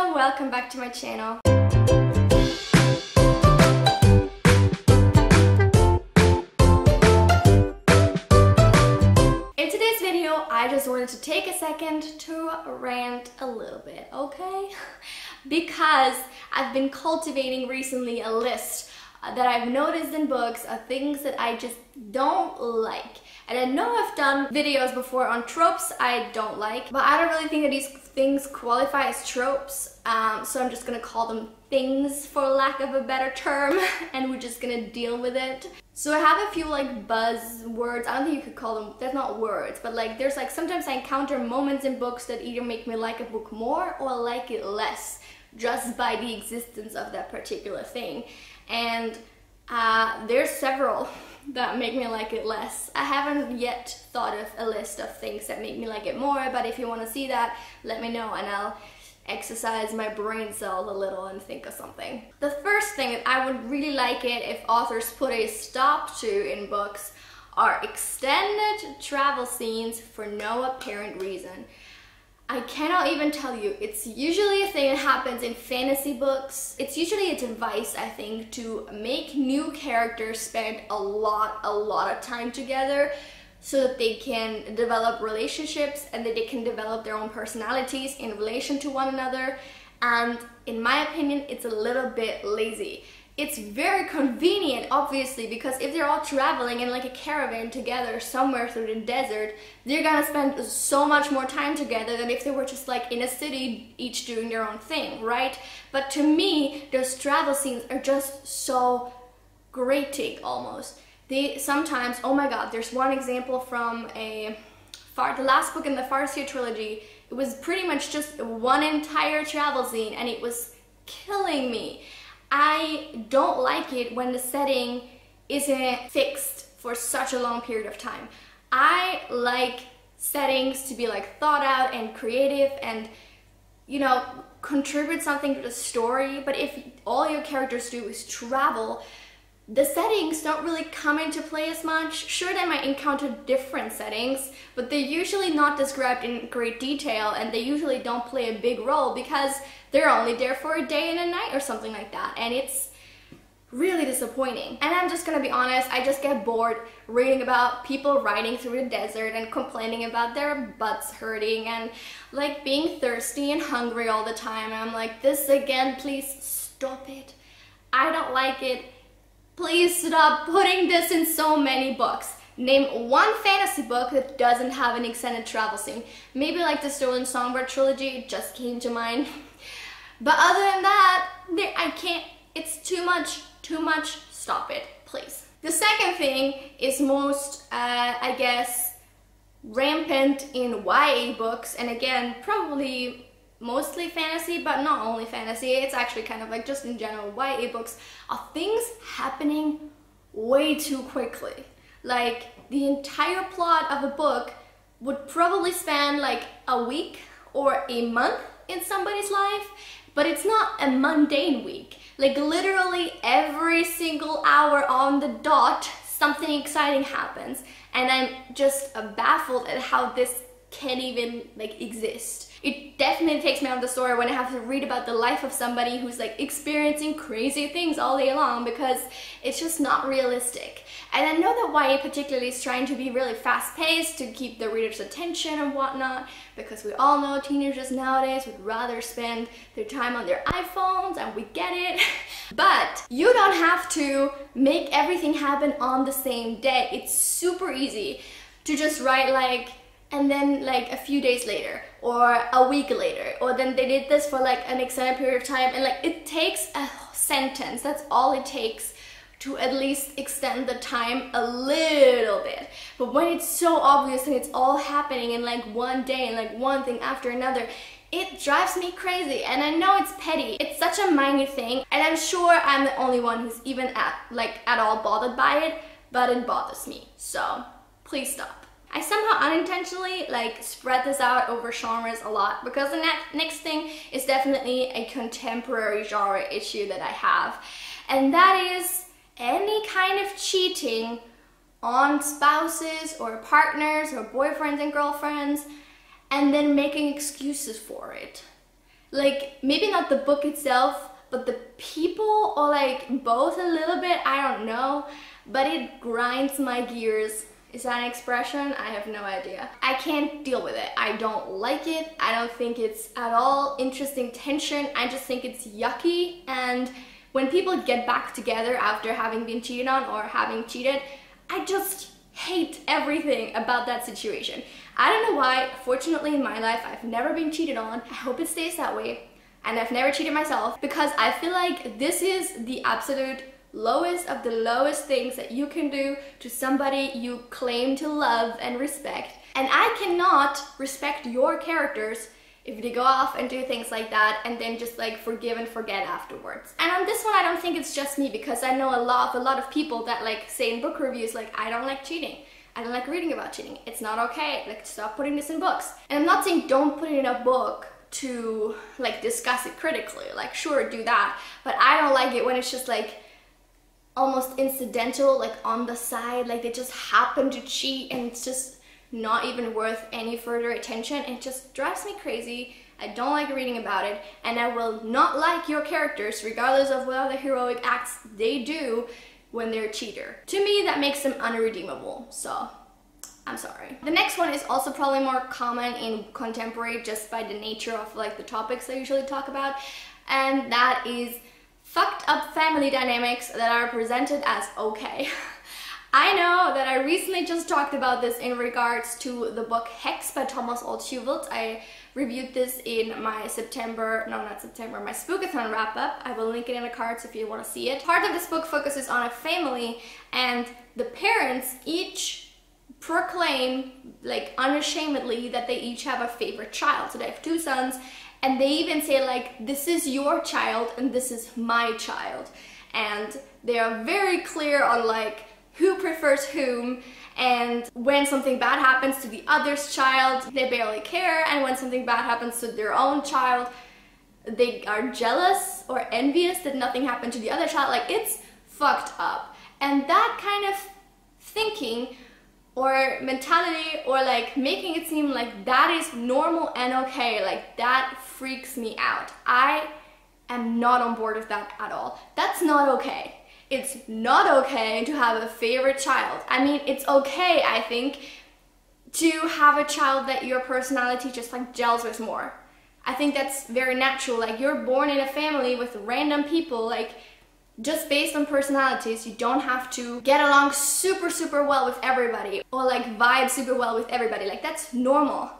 Hello, welcome back to my channel. In today's video, I just wanted to take a second to rant a little bit, okay? Because I've been cultivating recently a list that I've noticed in books of things that I just don't like. And I know I've done videos before on tropes I don't like, but I don't really think that these things qualify as tropes, so I'm just gonna call them things for lack of a better term, and we're just gonna deal with it. So I have a few like buzzwords. I don't think you could call them, that's not words, but like there's like sometimes I encounter moments in books that either make me like a book more or like it less just by the existence of that particular thing. And there's several that make me like it less. I haven't yet thought of a list of things that make me like it more, but if you want to see that, let me know and I'll exercise my brain cells a little and think of something. The first thing that I would really like it if authors put a stop to in books are extended travel scenes for no apparent reason. I cannot even tell you, it's usually a thing that happens in fantasy books. It's usually a device, I think, to make new characters spend a lot of time together so that they can develop relationships and that they can develop their own personalities in relation to one another. And in my opinion, it's a little bit lazy. It's very convenient, obviously, because if they're all traveling in like a caravan together somewhere through the desert, they're gonna spend so much more time together than if they were just like in a city, each doing their own thing, right? But to me, those travel scenes are just so grating almost. They sometimes, oh my god, there's one example from the last book in the Farseer trilogy. It was pretty much just one entire travel scene and it was killing me. I don't like it when the setting isn't fixed for such a long period of time. I like settings to be like thought out and creative and, you know, contribute something to the story, but if all your characters do is travel, the settings don't really come into play as much. Sure, they might encounter different settings, but they're usually not described in great detail and they usually don't play a big role because they're only there for a day and a night or something like that, and it's really disappointing. And I'm just gonna be honest, I just get bored reading about people riding through the desert and complaining about their butts hurting and like being thirsty and hungry all the time, and I'm like, this again, please stop it. I don't like it. Please stop putting this in so many books. Name one fantasy book that doesn't have an extended travel scene. Maybe like the Stolen Songbird trilogy, it just came to mind. But other than that, I can't, it's too much, stop it, please. The second thing is most, I guess, rampant in YA books, and again, probably mostly fantasy, but not only fantasy, it's actually kind of like just in general YA books, are things happening way too quickly. Like, the entire plot of a book would probably span like a week or a month in somebody's life, but it's not a mundane week. Like literally every single hour on the dot, something exciting happens, and I'm just baffled at how this can even like exist. It definitely takes me out of the story when I have to read about the life of somebody who's like experiencing crazy things all day long, because it's just not realistic. And I know that YA particularly is trying to be really fast-paced to keep the reader's attention and whatnot, because we all know teenagers nowadays would rather spend their time on their iPhones, and we get it. But you don't have to make everything happen on the same day. It's super easy to just write like, and then like a few days later or a week later, or then they did this for like an extended period of time, and like it takes a sentence, that's all it takes to at least extend the time a little bit. But when it's so obvious and it's all happening in like one day and like one thing after another, it drives me crazy. And I know it's petty, it's such a minor thing, and I'm sure I'm the only one who's even at all bothered by it, but it bothers me, so please stop. I somehow unintentionally like spread this out over genres a lot, because the next thing is definitely a contemporary genre issue that I have, and that is any kind of cheating on spouses or partners or boyfriends and girlfriends and then making excuses for it. Like, maybe not the book itself, but the people, or like both a little bit, I don't know, but it grinds my gears. Is that an expression? I have no idea. I can't deal with it. I don't like it. I don't think it's at all interesting tension. I just think it's yucky. And when people get back together after having been cheated on or having cheated, I just hate everything about that situation. I don't know why. Fortunately, in my life, I've never been cheated on. I hope it stays that way. And I've never cheated myself, because I feel like this is the absolute lowest of the lowest things that you can do to somebody you claim to love and respect. And I cannot respect your characters if they go off and do things like that and then just like forgive and forget afterwards. And on this one, I don't think it's just me, because I know a lot of people that like say in book reviews like, I don't like cheating. I don't like reading about cheating. It's not okay. Like, stop putting this in books. And I'm not saying don't put it in a book to like discuss it critically. Like, sure, do that. But I don't like it when it's just like almost incidental, like on the side, like they just happen to cheat and it's just not even worth any further attention. It just drives me crazy. I don't like reading about it, and I will not like your characters regardless of what other heroic acts they do when they're a cheater. To me, that makes them unredeemable, so I'm sorry. The next one is also probably more common in contemporary just by the nature of like the topics I usually talk about, and that is fucked up family dynamics that are presented as okay. I know that I recently just talked about this in regards to the book Hex by Thomas Alt-Huvelt. I reviewed this in my my Spookathon wrap-up. I will link it in the cards if you want to see it. Part of this book focuses on a family, and the parents each proclaim, like unashamedly, that they each have a favorite child. So they have two sons, and they even say like, this is your child and this is my child. And they are very clear on like who prefers whom, and when something bad happens to the other's child, they barely care, and when something bad happens to their own child, they are jealous or envious that nothing happened to the other child. Like, it's fucked up. And that kind of thinking or mentality, or like making it seem like that is normal and okay, like that freaks me out. I am not on board with that at all. That's not okay. It's not okay to have a favorite child. I mean, it's okay, I think, to have a child that your personality just like gels with more. I think that's very natural. Like, you're born in a family with random people, like just based on personalities. You don't have to get along super well with everybody or like vibe super well with everybody. Like, that's normal.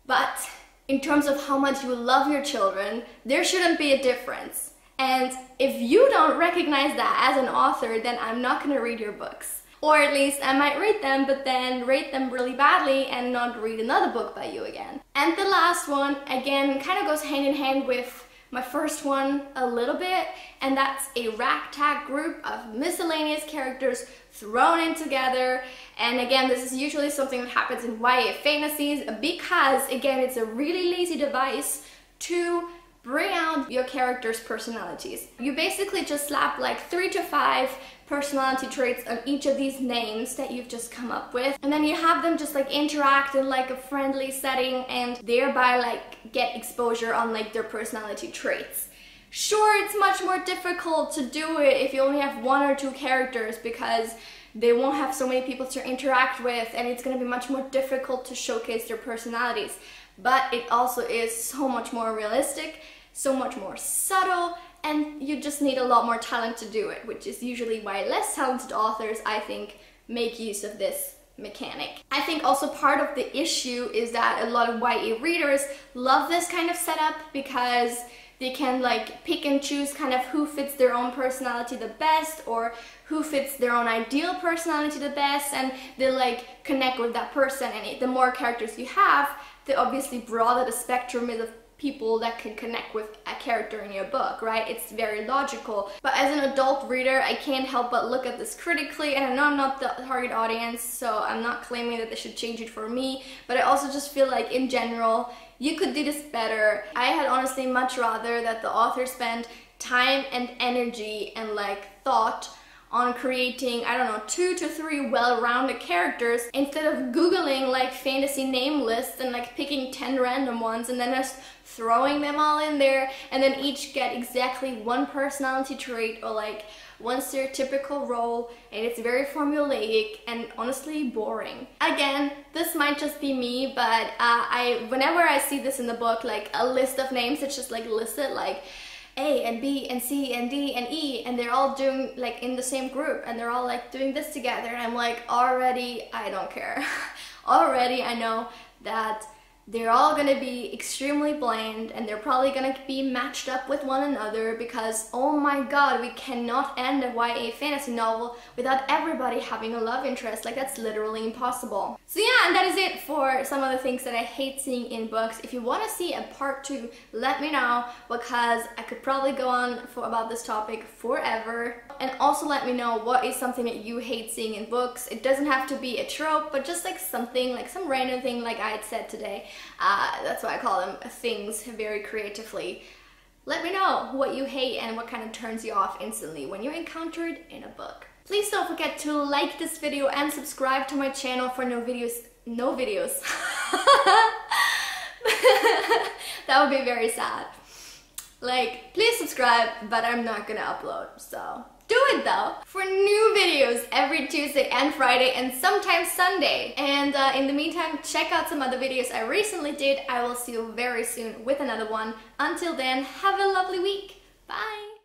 But in terms of how much you love your children, there shouldn't be a difference. And if you don't recognize that as an author, then I'm not gonna read your books. Or at least I might read them, but then rate them really badly and not read another book by you again. And the last one, again, kind of goes hand in hand with my first one a little bit, and that's a ragtag group of miscellaneous characters thrown in together. And again, this is usually something that happens in YA fantasies because, again, it's a really lazy device to bring out your characters' personalities. You basically just slap like 3 to 5 personality traits on each of these names that you've just come up with, and then you have them just like interact in like a friendly setting and thereby like get exposure on like their personality traits. Sure, it's much more difficult to do it if you only have 1 or 2 characters, because they won't have so many people to interact with, and it's going to be much more difficult to showcase their personalities. But it also is so much more realistic, so much more subtle, and you just need a lot more talent to do it, which is usually why less talented authors, I think, make use of this mechanic. I think also part of the issue is that a lot of YA readers love this kind of setup because they can like pick and choose kind of who fits their own personality the best, or who fits their own ideal personality the best, and they like connect with that person. And the more characters you have, the obviously broader the spectrum is of people that can connect with a character in your book, right? It's very logical. But as an adult reader, I can't help but look at this critically, and I know I'm not the target audience, so I'm not claiming that they should change it for me, but I also just feel like in general, you could do this better. I had honestly much rather that the author spend time and energy and like thought on creating, I don't know, 2 to 3 well-rounded characters instead of Googling like fantasy name lists and like picking 10 random ones and then just throwing them all in there and then each get exactly one personality trait or like one stereotypical role, and it's very formulaic and honestly boring. Again, this might just be me, but whenever I see this in the book, like a list of names, it's just like listed like A and B and C and D and E, and they're all doing like in the same group and they're all like doing this together, and I'm like, already I don't care. Already I know that they're all gonna be extremely bland and they're probably gonna be matched up with one another because, oh my god, we cannot end a YA fantasy novel without everybody having a love interest. Like, that's literally impossible. So yeah, and that is it for some of the things that I hate seeing in books. If you want to see a part 2, let me know, because I could probably go on about this topic forever. And also let me know what is something that you hate seeing in books. It doesn't have to be a trope, but just like something, like some random thing like I had said today. That's why I call them things very creatively. Let me know what you hate and what kind of turns you off instantly when you encounter it in a book. Please don't forget to like this video and subscribe to my channel for no videos. That would be very sad. Like, please subscribe, but I'm not gonna upload, so do it though. For new videos every Tuesday and Friday and sometimes Sunday. And in the meantime, check out some other videos I recently did. I will see you very soon with another one. Until then, have a lovely week. Bye!